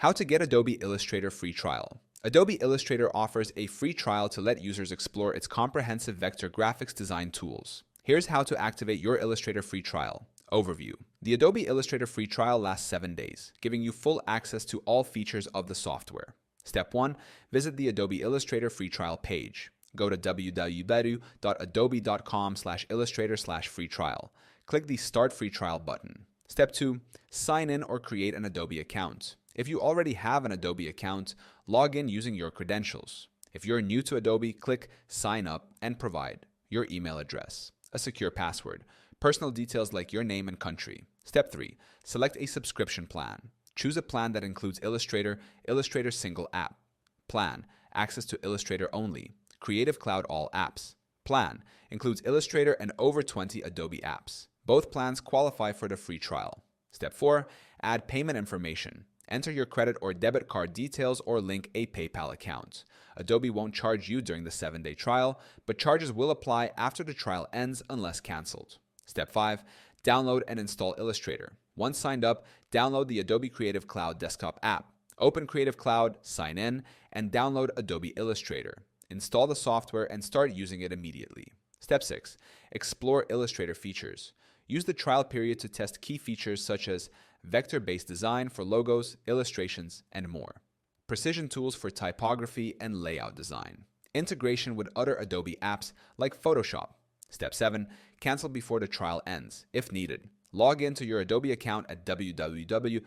How to get Adobe Illustrator free trial. Adobe Illustrator offers a free trial to let users explore its comprehensive vector graphics design tools. Here's how to activate your Illustrator free trial. Overview. The Adobe Illustrator free trial lasts 7 days, giving you full access to all features of the software. Step 1. Visit the Adobe Illustrator free trial page. Go to www.adobe.com/illustrator/free trial. Click the Start Free Trial button. Step 2. Sign in or create an Adobe account. If you already have an Adobe account, log in using your credentials. If you're new to Adobe, click Sign Up and provide your email address, a secure password, personal details like your name and country. Step 3. Select a subscription plan. Choose a plan that includes Illustrator, Illustrator Single App. Plan. Access to Illustrator only. Creative Cloud All Apps. Plan. Includes Illustrator and over 20 Adobe apps. Both plans qualify for the free trial. Step 4. Add payment information. Enter your credit or debit card details or link a PayPal account. Adobe won't charge you during the 7-day trial, but charges will apply after the trial ends unless canceled. Step 5. Download and install Illustrator. Once signed up, download the Adobe Creative Cloud desktop app. Open Creative Cloud, sign in, and download Adobe Illustrator. Install the software and start using it immediately. Step 6. Explore Illustrator features. Use the trial period to test key features such as vector-based design for logos, illustrations, and more. Precision tools for typography and layout design. Integration with other Adobe apps like Photoshop. Step 7. Cancel before the trial ends, if needed. Log into your Adobe account at www.adobe.com.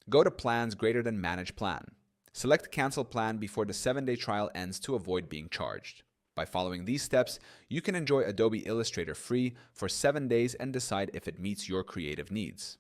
Go to Plans greater than Manage Plan. Select Cancel Plan before the 7-day trial ends to avoid being charged. By following these steps, you can enjoy Adobe Illustrator free for 7 days and decide if it meets your creative needs.